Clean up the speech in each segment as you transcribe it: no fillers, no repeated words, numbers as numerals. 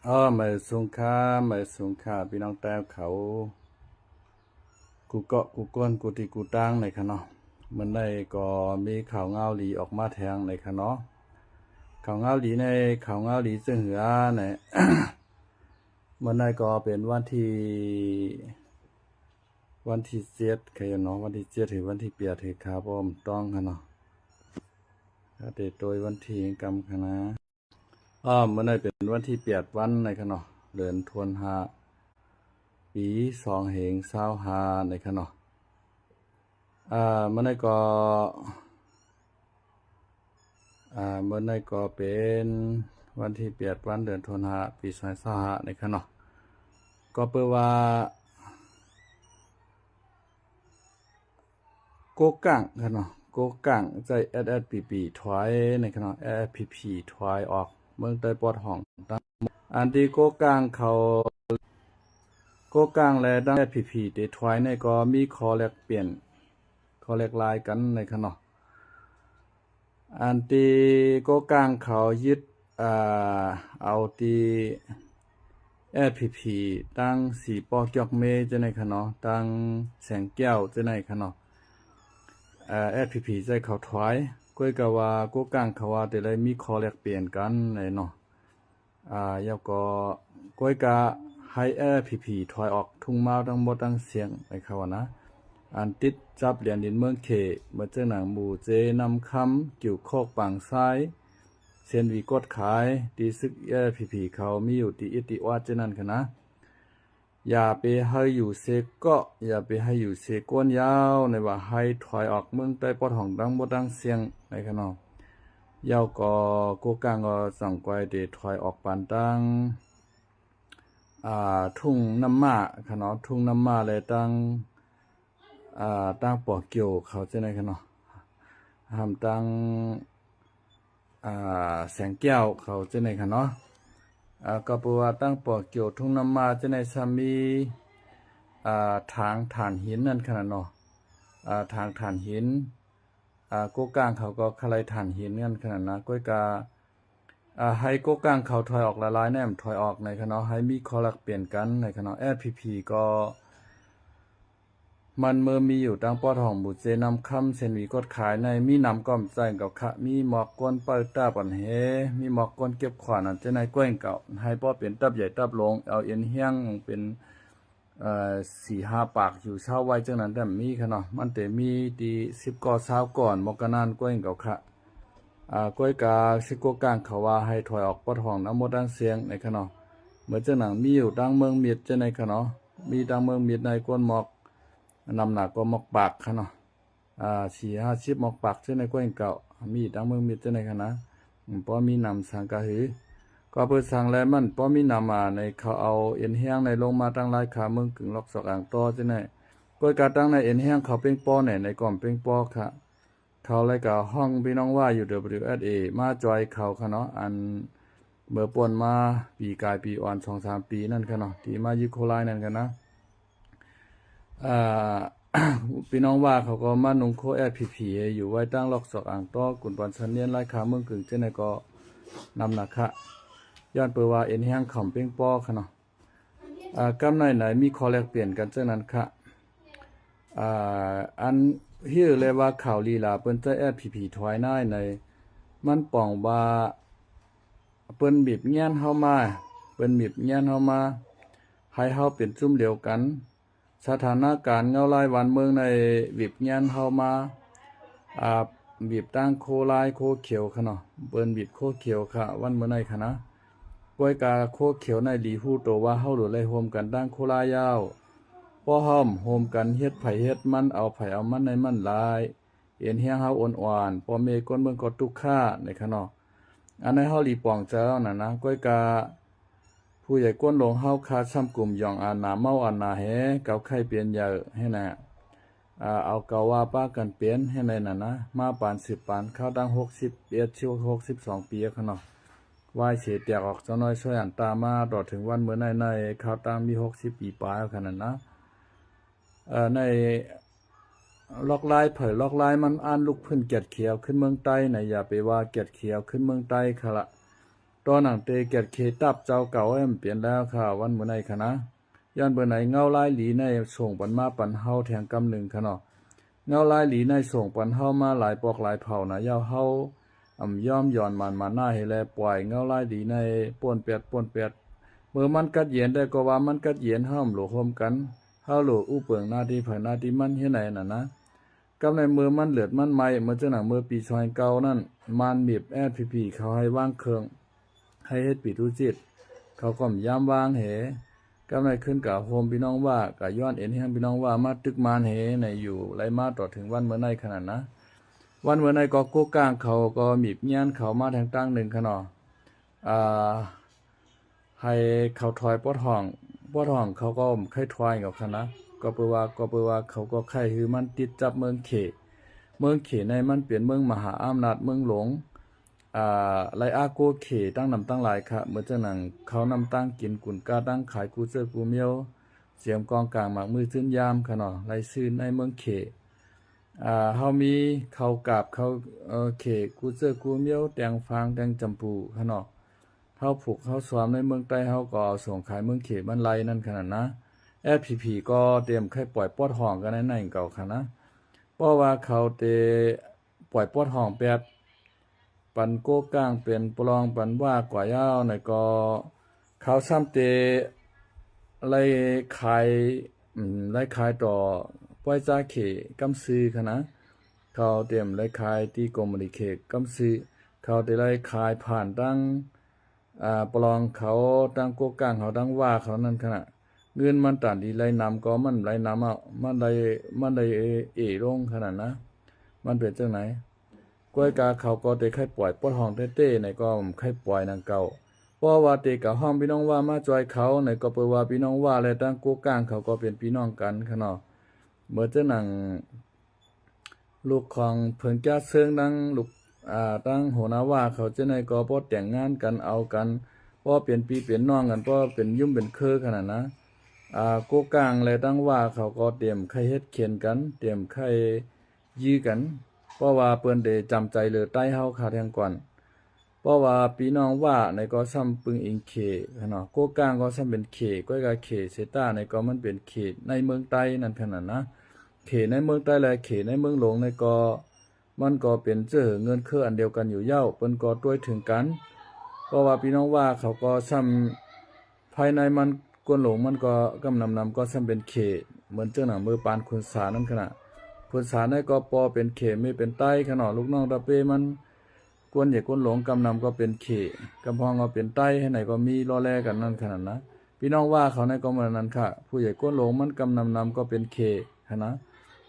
มาสงค่ามาสงค่าพี่น้องแต้วเขากูเกาะกูก้นกูตีกูตั้งในคะเนาะมันได้ก็มีข่าวเงาหลีออกมาแทงในคะเนาะข่าวเงาหลีในข่าวเงาหลีซึ่งเหือใน มันได้ก็เป็นวันที่เจ็ดใครเนาะวันที่เจ็ดถึงวันที่8ถึงครับผมต้องคะเนาะถ้าเดโดยวันที่กำคณะมันได้เป็นวันที่8 วันในคะเนาะเดือนธันวาปี2525ในคะเนาะมันได้ก็มันได้ก็เป็นวันที่8 วันเดือนธันวาปี2525ในคะเนาะก็เปิดว่าโกกังคะเนาะโกกังใจ SSPP ถอยในคะเนาะ SSPP ถอยออกเมืองใต้ปอดห้องอันที่โกกังเขาโกกังและดัง SSPP ได้ถอยในก็มีข้อแลกเปลี่ยนข้อแลกลายกันในคะเนาะอันที่โกกังเขายึดเอาที่ SSPP ตั้งสีปอกยอกเมจะในคะเนาะตั้งแสงแก้วจะในคะเนาะSPP ใจเขาถอยก้อยกะว่ากูกลางเขาว่าแต่ได้มีข้อแลกเปลี่ยนกันในเนาะแล้วก็ก้อยกะให้ SPP ถอยออกทุ่งมาทั้งหมดทั้งเสียงในเขาว่านะอันติดจับเหรียญดินเมืองเขเมื่อเจ้าหนังหมู่เจนำคำกิ่วโคกปังซ้ายเซียนวีกดขายดีซึกSPP เขามีอยู่ที่อิติวัดเจนั่นค่ะนะอย่าไปให้อยู่เซก็อย่าไปให้อยู่เซก้นยาวในว่าให้ถอยออกเมืองใต้ปอดห้องดังบ่ดังเสียงในขนมยาวก็กูกลางก็สั่งไว้เดถอยออกปานตั้งทุ่งน้ำมาขนมทุ่งน้ำมาเลยตั้งปอเกี่ยวเขาจะในขนมทำตั้งแสงแก้วเขาจะในขนมก็เพราะว่าตั้งปอเกี่ยวทุ่งน้ำมาจะในสามีทางฐานหินนั่นขนาดเนาะทางฐานหินกูกลางเขาก็คลายฐานหินนั่นขนาดนะก้อยกาให้กูกลางเขาถอยออกละลายแนมถอยออกในขณะให้มีคอลักเปลี่ยนกันในขณะSPP ก็มันเมื่อมีอยู่ตั้งปอดห้องบุเจนำคำเซนวีกดขายในมีนำก้อมใจกับขะมีหมอกก้นเปิดตาปันเฮมีหมอกก้นเก็บขวานอันจะในก้อยเก่าให้ป้อเป็นตับใหญ่ตับลงเอาเอ็นเฮียงเป็น4-5 ปากอยู่เช้าไว้จังนั้นแต่มีค่ะเนาะมันแต่มีดี10 ก่อเช้าก่อนมกนานก้อยเก่าค่ะก้อยกาสิโกกลางเขาว่าให้ถอยออกปอดห้องน้ำมดดังเสียงในค่ะเนาะเหมือนจังหนังมีอยู่ดังเมืองเมียดจะในค่ะเนาะมีดังเมืองเมียดในก้นหมอกนำหนักก็หมอกปากค่ะเนาะ4-50หมอกปากจะในก้อยเก่ามีดังเมืองเมียดจะในค่ะนะพอมีนำสังกะหือก็เปิดสั่งแล้วมันป้อมีนำมาในเขาเอาเอ็นเฮียงในลงมาตั้งลายขาเมืองกึ่งล็อกสอกอ่างต่อจะไหนก้อยกาตั้งในเอ็นเฮียงเขาเป้งป้อในก่อมเป้งป้อค่ะเขาเลยกับห้องพี่น้องว่าอยู่ WSA มาจอยเขาค่ะเนาะอันเมื่อป่วนมาปีกายปีอ่อน2-3 ปีนั่นค่ะเนาะที่มายูโคไลนั่นกันนะพี่น้องว่าเขาก็มานุงโคSPPอยู่ไว้ตั้งล็อกสอกอ่างต่อกุนปอนชันเนียนลายขาเมืองกึ่งจะไหนก็นำหนักค่ะย้อนเปิดว่าเอ็นแห้งขำเป้งป้อค่ะเนาะกำไหนมีข้อแลกเปลี่ยนกันเจ้านั้นค่ะอันฮื้อเลยว่าข่าวลีลาเปิ้นใจSPPถอยหน้าในมันป่องว่าเปิ้นบีบแง่นเฮามาเปิ้นบีบแง่นเฮามาให้เฮาเป็นซุ่มเดียวกันสถานการณ์เงาลายวันเมืองในบีบแง่นเฮามาบีบตั้งโคลายโคเขียวค่ะเนาะเปิ้นบีบโคเขียวค่ะวันเมื่อไหร่ค่ะนะก้อยกาโคเขียวในหลีฮู้โตว่าเฮาหรือเลยโฮมกันตั้งโคลายยาวป้อห้อมโฮมกันเฮ็ดไผเฮ็ดมันเอาไผเอามันในมันลายเอ็นเฮียงเฮาอ่อนๆป้อเมก้นเมืองก็ตุกค่าในค่ะเนาะอันในเฮาหลีป่องเจ้าน่ะนะก้อยกาผู้ใหญ่ก้นลงเฮาคาซ้ำกลุ่มยองอานาเมาอานาแหเกาไข่เปลี่ยนยาให้น่ะเอาเกาว่าป้ากันเปลี่ยนให้ในน่ะนะมาปาน10ปานเข้าดัง61ชิว62 ปีค่ะเนาะวายเสียแตกออกจังน้อยช่วยอันตามาตอดถึงวันเมื่อในเขาตั้งมี60 ปีปลายขนาดนะในล็อกไลน์เผยล็อกไลน์มันอ่านลูกพื้นเกียดเขียวขึ้นเมืองใต้นะอย่าไปว่าเกียดเขียวขึ้นเมืองใต้ค่ะละ ตอนหนังเตเกียดเคตับเจ้าเก่าให้มันเปลี่ยนแล้วค่ะวันเมื่อไหนคะนะย้อนเบอร์ไหนเงาลายหลีในส่งปันมาปันเฮาแทงกำหนึ่งค่ะเนาะเงาลายหลีในส่งปันเฮามาหลายปอกหลายเผ่านะยาวเฮาย่อมย่อนมันมาหน้าให้แลปล่อยเงาลายหลีในป่วนเปียดเมื่อมันกัดเย็นได้ก็ว่ามันกัดเย็นห้ามหลูโฮมกันเฮาหลูอู้เปิงหน้าที่เผยหน้าที่มันเฮ็ดไหนน่ะนะกำในมือมันเลือดมันไหม้เมื่อเจ้าหนังมือปีซอยเก่านั่นมันมีบแอดพีเขาให้ว่างเครื่องให้เฮ็ดปีทุจิตเขาก็ย้ำวางเหกำในขึ้นกับโฮมพี่น้องว่ากับย้อนเอ็นให้พี่น้องว่ามาตึกมานเหในอยู่ไรมาต่อถึงวันเมื่อในขนาดนะวันเมื่อในก็กู้กลางเขาก็มีเงี้ยนเขามาทางตั้งหนึ่งขนาดให้เขาถอยปอดห้องเขาก็ไข้ถอยกับคณะก็เปว่าเขาก็ไข้คือมันติดจับเมืองเขในมันเปลี่ยนเมืองมหาอำนาจเมืองหลวงไลอาโกเขตั้งนำตั้งหลายค่ะเมื่อเจ้าหนังเขานำตั้งกินกุนกาตั้งขายกูเสื้อกูเมียวเสียมกองกลางหมากมือซื่นยามค่ะเนาะไลซื่นในเมืองเขเฮามีเขากาบเขาเขกูเสื้อกูเมียวแตงฟางแตงจำปูค่ะเนาะเฮาผูกเฮาสวมในเมืองใต้เฮาก็ส่งขายเมืองเขมันไลนั่นขนาดนะFPP ก็เตรียมให้ปล่อยปอดห้องกันในเก่าค่ะนะเพราะว่าเขาเตปล่อยปอดห้องแปดปันโก้ก้างเป็นปลองปันว่ากว่ายาวในก็เขาซ้ำเตไล่ขายต่อป้อยจ้าเขกำซื้อค่ะนะเขาเตรียมไล่ขายที่กรมนิเคกำซื้อเขาเตไล่ขายผ่านตั้งปลองเขาตั้งโก้ก้างเขาตั้งว่าเขานั่นขณะเงินมันตันดีไล่นำก็มันไล่นำมันได้ลงขนาดนะมันเป็นจังไหนก้อยกาเขาก็เตะไข่ปล่อยปอดห้องเต้ในก็ไข่ปล่อยนางเก่าเพราะว่าเตะกับห้องพี่น้องว่ามาจอยเขาในก็เปิดว่าพี่น้องว่าและตั้งกู้กลางเขาก็เป็นพี่น้องกันขนาดเมื่อเจ้าหนังลูกของเพิ่นจ้าเซิงดังลูกตั้งหัวหน้าว่าเขาจะในก็พอแต่งงานกันเอากันพอเปลี่ยนปีเปลี่ยนน้องกันพอเป็นยุ่มเป็นเคอขนาดนะกูกลางเลยตั้งว่าเขาก็เตรียมไข่เฮ็ดเขียนกันเตรียมไข่ยื้อกันเพราะว่าเปิ้นได้จำใจเลยใต้เฮาขาแทงก่อนเพราะว่าพี่น้องว่าในก็ซ้ำปึงอิงเขเนาะกูกลางก็ซ้ำเป็นเขก้อยกาเขเซต้าในก็มันเป็นเขตในเมืองใต้นั่นขนาดนะเขในเมืองใต้และเขในเมืองหลวงในก็มันก็เป็นเจ้อเงินเครืออันเดียวกันอยู่เย้าเปิ้นก็ต้วยถึงกันเพราะว่าพี่น้องว่าเขาก็ซ้ำภายในมันกวนหลงมันก็กำนำก็ซ้ำเป็นเขเหมือนเจ้าหน้ามือปานคุณสานั่นขนาดคุณสาในก็ปอเป็นเขไม่เป็นใต้ขนาดลูกน้องตะเปมันกวนใหญ่กวนหลงกำนำก็เป็นเขกำพองก็เป็นใต้ให้ไหนก็มีล้อแลกันนั่นขนาดนะพี่น้องว่าเขาในก็เหมือนนั้นค่ะผู้ใหญ่กวนหลงมันกำนำก็เป็นเขนะ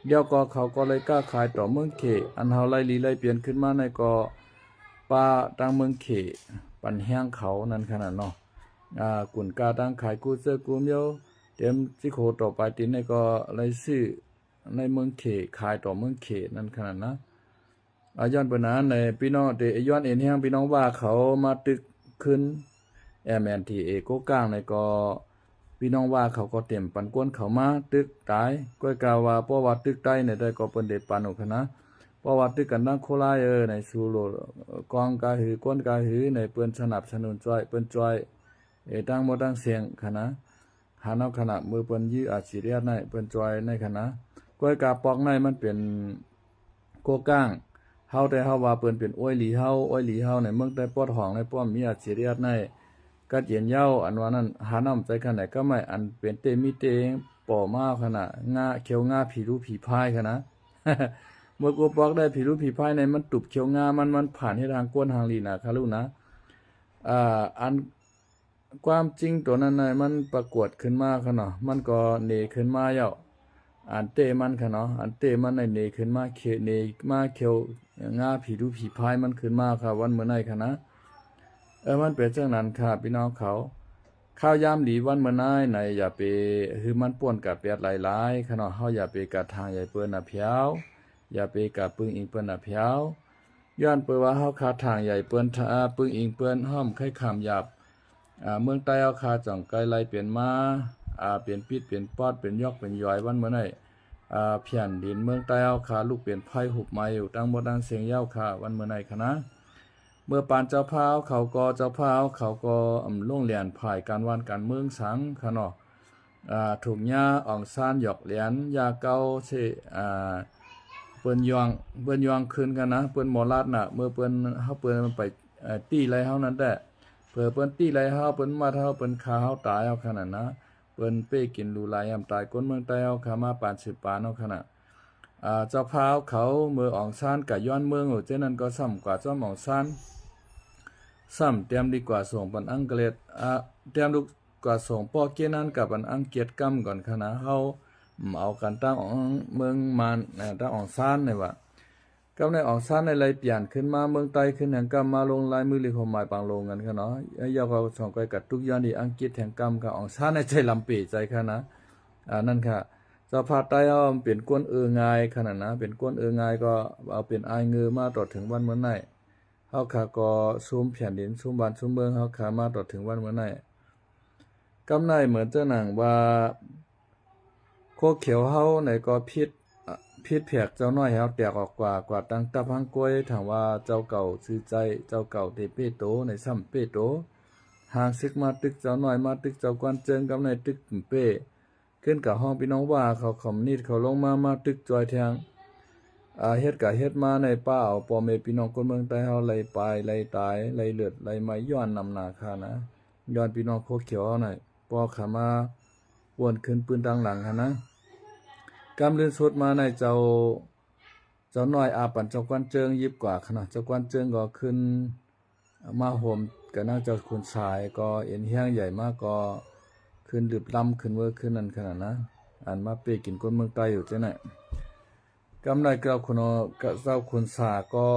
เดี๋ยวก็เขาก็เลยกล้าขายต่อเมืองเขอันเฮาไล่ลีไล่เปลี่ยนขึ้นมาในก็ป้าตั้งเมืองเขปันแห้งเขานั่นขนาดเนาะกุนกาตั้งขายกู้เสื้อกู้เมียวเต็มสิโคต่อไปตินในก็เลยซื้อในเมืองเขขายต่อเมืองเขนั่นขนาดนะย้อนปัญหาในพี่น้องเตย้อนเอ็นแห้งพี่น้องว่าเขามาตึกขึ้นMNTA ก็กลางในก็พี่น้องว่าเขาก็เต็มปันกวนเขามาตึกตายก้อยกาวว่าเพราะว่าตึกใต้ในได้ก็เปิ้นได้ปานออกนะเพราะว่าตึกกันดังโคลายในสูโลกองกาหือกวนกาหือในเปิ้นสนับสนุนจ้อยเปิ้นจ้อยตั้งบ่ตั้งเสียงคณะหาเนาขณะมือเปิ้นยื้ออาชีเรียในเปิ้นจ้อยในคณะก้อยกาปอกในมันเป็นโกก้างเฮาแต่เฮาว่าเปิ้นเป็นอ้อยหลีเฮาในเมืองใต้ปอดห้องในป้อมมีอาชีเรียในกัดเย็นเย้าอันว่านั้นหาน้ำใจขนาดก็ไม่อันเป็นเตมีเตงป่อมาขนาดงาเขียวงาผีรู้ผีพายขนาด เมื่อกูบอกได้ผีรู้ผีพายในมันตุบเขียวงามันผ่านให้ทางก้นทางลีนะคารุนะอันความจริงตัวนั้นมันประกวดขึ้นมาขนาดมันก็เนขึ้นมาเย้าอันเตมันขนาดอันเตมันในเนขึ้นมาเขเนมาเขียวงาผีรู้ผีพายมันขึ้นมาค่ะวันเมื่อไหร่ขนาดมันเป็นจังนั้นค่ะพี่น้องเขาข้าวยามดีวันเมื่อนายในอย่าไปคือมันป่วนกับเปียดหลายๆขนาดเฮาอย่าไปกะทางใหญ่เปิ้นน่ะเพียวอย่าไปกะปึงอิงเปิ้นน่ะเพียวย้อนเปิ้นว่าเฮาคาทางใหญ่เปิ้นปึงอิงเปิ้นห้อมไข่ขามหยาบเมืองใต้เฮาคาจ่องไกลไล่เปลี่ยนมาเปลี่ยนปิดเปลี่ยนปอดเป็นยอกเป็นย้อยวันเมื่อไหร่เพียนดินเมืองใต้เฮาคาลูกเปลี่ยนไผหุบไม้อยู่ตั้งบ่ดังเสียงยาวค่ะวันเมื่อไหร่คะนะ มื่อปานเจ้าพาวเขาก็เจ้าพาวเขาก็ลงเหรียญภายการวันการเมืองสังค่ะเนาะถูกยาอ่องซานหยอกเหรียญยาเก่าเชเปิ้นยองขึ้นกันนะเปิ้นหมอลาดน่ะเมื่อเปิ้นเฮาเปิ้นมันไปตี้ไรเฮานั้นแหละเผื่อเปิ้นตี้ไรเฮาเปิ้นมาเฮาเปิ้นฆ่าเฮาตายเอาขนาดนะเปิ้นเป้กินลูลายยามตายคนเมืองใต้เฮาขามาปาน10ปานเอาขนาดเจ้าพาวเขาเมื่ออ่องซานกะย้อนเมืองโอเจนั้นก็ซ้ำกว่าจ้อมอ่องซานซ้ำเตรียมดีกว่าส่งปันอังกฤษเตรียมดีกว่าส่งป้อเกนั้นกับปันอังกฤษกำก่อนคณะเฮาเอากันตั้งของเมืองมานตั้งอ่องซานนี่ว่ากับในอ่องซานในไรเปลี่ยนขึ้นมาเมืองใต้ขึ้นแห่งกำมาลงลายมือลิขหมายปางลงกันค่ะเนาะยาวก็ส่งไปกับทุกย้อนที่อังกฤษแห่งกำกับอ่องซานในใจลำปีใจค่ะนะนั่นค่ะสภาพใต้เฮาเป็นก้นง่ายขนาดนะเป็นก้นง่ายก็เอาเป็นอายเงือมาต่อถึงวันเมื่อไหร่เฮาขาก็ซุมแผ่นดินซุมบ้านซุมเมืองเฮาขามาต่อถึงวันเมื่อไหร่กำไรเหมือนเจ้าหนังว่าโคเขียวเฮาในก็พิษเพียกเจ้าน้อยเฮาแตกออกกว่าตั้งตับหังกล้วยถามว่าเจ้าเก่าซื้อใจเจ้าเก่าเตเป้โตในซ้ำเป้โตหางซึกมาตึกเจ้าน้อยมาตึกเจ้ากวนเจิงกำในตึกเป้ขึ้นกับห้องพี่น้องว่าเขาขอมนิดเขาลงมาตึกจอยแทงเฮ็ดมาในป่าเอาปอเมพี่น้องคนเมืองใต้เฮาไล่ปลายไล่ตายไล่เลือดไล่ไม้ย้อนนำหน้าคานะย้อนพี่น้องโคเขียวเฮาหน่อยปอขามาวนขึ้นปืนดังหลังหั่นนะกำลื่นสุดมาในเจ้าน้อยปันเจ้ากวนเจิงยิบกว่าขนาดเจ้ากวนเจิงก็ขึ้นมาโหมกับนางเจ้าคุณชายก็เอ็นเฮียงใหญ่มากก็ขึ้นดึบลำขึ้นเวอร์ขึ้นนั่นขนาดนะมาเปกินคนเมืองใต้อยู่จังไหนกำไรเจ้าคุณเจ้าคุณสาก็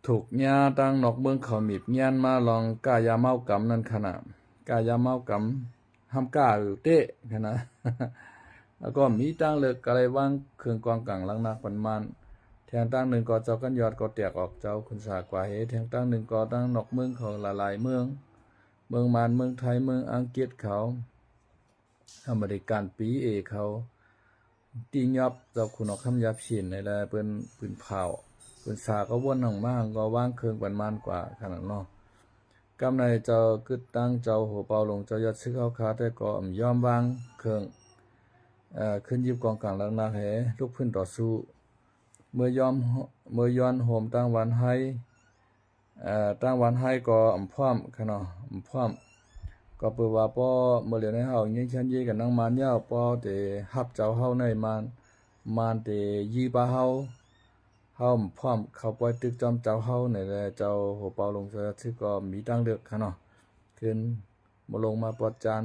ถูกญาตั้งนอกเมืองเขามีบญานมาลองกายาเมากำนั่นขนาดกายาเมากำห้ามกล้าอยู่เตะขนาด แล้วก็มีตั้งเลิกอะไรว่างเครื่องกองกังลังนักปันมันแทงตั้งหนึ่งก็เจ้ากันยอดก็แตกออกเจ้าคุณสากว่าเหตุแทงตั้งหนึ่งก็ตั้งนอกเมืองเขาหลายๆเมืองมานเมืองไทยเมืองอังกฤษเขาอเมริกันปีเขาตียอบเจ้าคุณออกคำยับฉินในแลเปิ้นปืนเผาปืนสาก็วนหนังมากก็ว่างเครื่องปันมันกว่าขนาดนอกกำในเจ้ากึดตั้งเจ้าหัวเปาลงเจ้ายอดซึกเขาคาแต่ก็ยอมวางเครื่องขึ้นยิบกองกลางลังนาแหลุกขึ้นต่อสู้เมื่ย้อนโหมตั้งวันให้ก็พร้อมค่ะเนาะพร้อมก็เปิดว่าป้อเมื่อเหลียวในเฮายิงชันยีกันนางมานยาวป้อเตฮับเจ้าเฮาในมานเตยีปาเฮาพร้อมเข้าปล่อยตึกจอมเจ้าเฮาในแลเจ้าหัวเปาลงเสือซึกก็มีตั้งเลือกค่ะเนาะขึ้นมาลงมาปอดจาน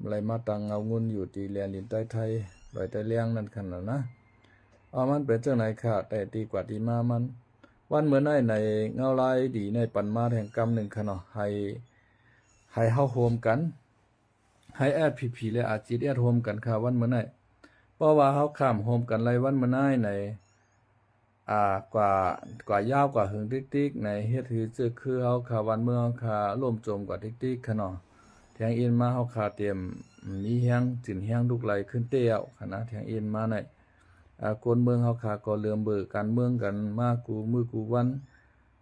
อะไรมาตังเงางุนอยู่ตีเลียนลินใต้ไทยลอยใต้เลี้ยงนั่นขนาดนะมันเป็นจังไหนค่ะแต่ดีกว่าดีมามันวันเมื่อในเงาลายดีในปันมาแห่งกรรมหนึ่งค่ะเนาะให้เฮาโฮมกันให้แอดพีและอาจิตแอดโฮมกันค่ะวันเมื่อไหนเพราะว่าเฮาข้ามโฮมกันไรวันเมื่อไหนในกว่ายาวกว่าหึงติ๊กในเฮ็ดถือจึกคือเฮาค่ะวันเมื่อค่ะร่วมโจมกว่าติ๊กค่ะเนาะแทงอินมาเฮาค่ะเตรียมมีแฮงจินแฮงลูกไหลขึ้นเตี้ยวค่ะนะแทงอินมาในคนเมืองเฮาขาก็เลื่อมเบิกการเมืองกันมากูมือกูวัน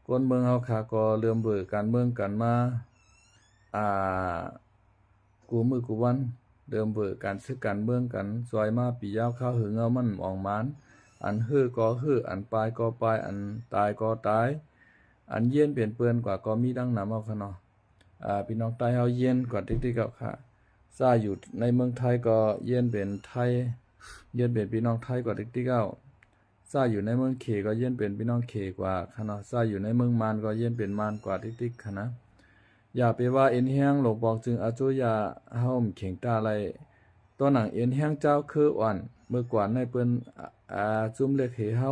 คนเมืองเฮาขาก็เลื่อมเบิกการเมืองกันมากูมือกูวันเลื่อมเบิกการซื้อการเมืองกันซอยมาปียาวข้าวหึงเอามันออกมานอันฮื้อก็ฮื้ออันปลายก็ปลายอันตายก็ตายอันเย็นเปลี่ยนเปื้อนกว่าก็มีดังนำเอาค่ะเนาะพี่น้องใต้เฮาเย็นกว่าติ๊กๆกับค่ะซ่าอยู่ในเมืองไทยก็เย็นเป็นไทยเย็นเป็นพี่น้องไทยกว่าติ๊กๆเอาซ่าอยู่ในเมืองเขก็เย็นเป็นพี่น้องเขกว่าค่ะเนาะซ่าอยู่ในเมืองมานก็เย็นเป็นมานกว่าติ๊กๆค่ะนะอย่าไปว่าเอ็นแห้งหลงบอกจึงอาจุยาเฮาเข่งตาไรตัวหนังเอ็นแห้งเจ้าคืออ่อนเมื่อกว่าในเปิ้นจุ่มเล็กเหเฮา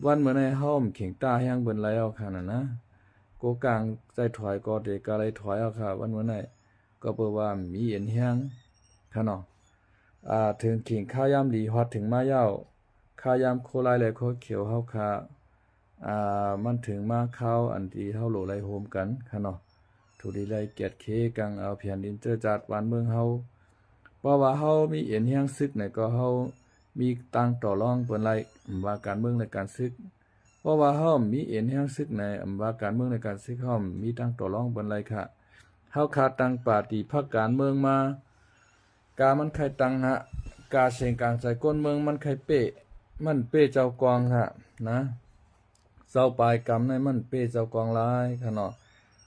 วันเมื่อในเฮาเข่งตาแห้งเปิ้นไรเอาค่ะนะโกกลางใจถอยก็เด็กก็ไรถอยเอาค่ะวันเมื่อในก็เปิดว่ามีเอ็นแห้งค่ะเนาะถึงเข่งข้าวยามดีฮอดถึงมาเย้าข้าวยามโคไลและโคเขียวเฮาค่ะมันถึงมาเข้าอันที่เฮาโหลไรโฮมกันค่ะเนาะถูดีไรเกียรติเคกังเอาเพียนดินเจอจัดวันเมืองเฮาเพราะว่าเฮามีเอ็นแห้งซึกไหนก็เฮามีตังต่อรองเปิ้นไรว่าการเมืองในการซึกเพ ราะว่าเฮามีเอ็นแห่งซึกในอำว่าการเมืองในการซึกเฮามีตั้งต่อรองบนไรค่ะเฮาขาดตั้งปาฏิพรรคการเมืองมากามันใครตั้งฮะกาเสียงกลางใจก้นเมืองมันใครเป้มันเป้เจ้ากองฮะนะเจ้าปลายกรรมในมันเป้เจ้ากองหลายค่ะเนาะ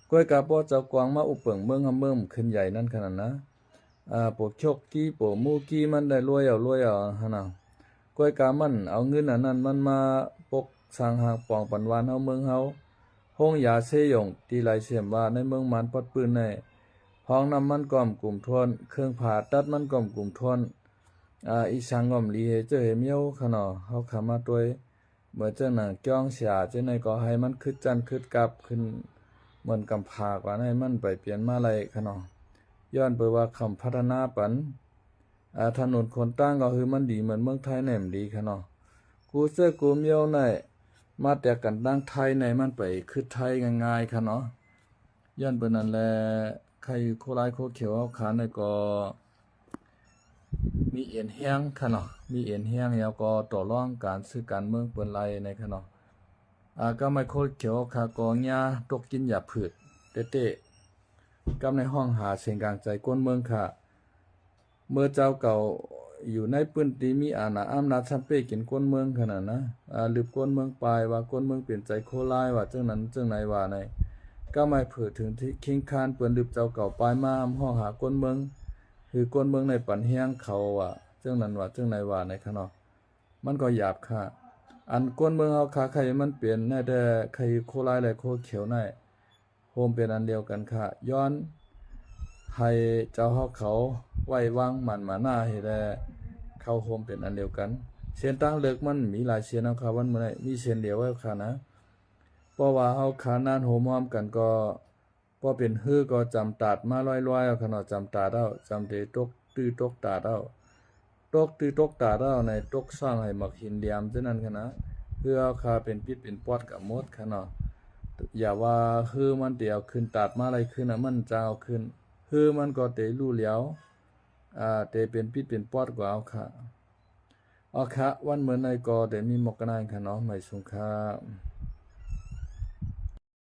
ก้อยกาบ่เจ้ากองมาอุปเปิงเมืองเมืองขึ้นใหญ่นั่นขนาดนะปกชกกี้ปกมูกี้มันได้รวยเอาหั่นน่ะก้อยกามันเอาเงินอันนั้นมันมาปกสร้างหางปองปันวานเฮาเมืองเฮาห้องยาเซยงตีหลายเสียมว่าในเมืองมันปัดปืนในห้องน้ำมันก่อมกลุ่มทวนเครื่องผ่าตัดมันก่อมกลุ่มทวนอีสังงอมลีเฮเจอเฮเมียวขะเนาะเฮาขามาตัวยเมื่อเจ้าน่ะจ้องเสียเจ้าในก็ให้มันคึดจันคึดกลับขึ้นเหมือนกำพากว่าให้มันไปเปลี่ยนมาอะไรขะเนาะย้อนไปว่าคำพัฒนาปันถนนคนตั้งก็คือมันดีเหมือนเมืองไทยแหนมดีค่ะเนาะกูเสื้อกูเมียวในมาแต่กันตั้งไทยในมันไปคือไทยง่ายๆค่ะเนาะย้อนเปิ้นนั่นแหละใครโคลายโคเขียวเอาขาในก็มีเอ็นแห้งค่ะเนาะมีเอ็นแห้งแล้วก็ต่อรองการซื้อการเมืองเปิ้นไรในค่ะเนาะก็ไม่โคเขียวค่ะก็หญ้าตกกินหญ้าพืชเตะๆกับในห้องหาเสียงกลางใจก้นเมืองค่ะเมื่อเจ้าเก่าอยู่ในพื้นที่มีอาณาอำนาจชัมเป้กินก้นเมืองขนาดนะลืบก้นเมืองปลายว่าก้นเมืองเปลี่ยนใจโคลายว่าจังนั้นจังไหนว่าในก็ไม่เผื่อถึงที่คิงคานเปิ้นลืบเจ้าเก่าปลายมาห้องหาก้นเมืองคือก้นเมืองในปันเฮียงเขาว่าจังนั้นว่าจังไหนว่าในคะเนาะมันก็หยาบค่ะอันก้นเมืองเฮาค่ะใครมันเปลี่ยนแน่แต่ใครโคลายและโคเขียวในโฮมเป็นอันเดียวกันค่ะย้อนให้เจ้าเฮาเขาไว้วางมันมาหน้าให้ได้เข้าโฮมเป็นอันเดียวกันเส้นตั้งเลิกมันมีหลายเส้นเอาค่ะวันมื้อนี้มีเส้นเดียวไว้ค่ะนะเพราะว่าเฮาขานานโฮมพร้อมกันก็บ่เป็นฮือก็จำตาดมาลอยๆเอาค่ะเนาะจำตาดเอาจำเตตกตื้อตกตาดเอาตกตื้อตกตาดเอาในตกสร้างให้มักหินเหลี่ยมจังนั้นค่ะนะเพื่อเอาค่ะเป็นปิดเป็นปอดกับมดค่ะเนาะอย่าว่าฮือมันเดี๋ยวขึ้นตาดมาอะไรขึ้นน่ะมันจะเอาขึ้นฮือมันก็เตรู้แล้วเตเป็นปิดเป็นปอดกว่าเอาค่ะวันเหมือนในก็เดี๋ยวมีหมอกกระนายค่ะเนาะไม่สงค่ะ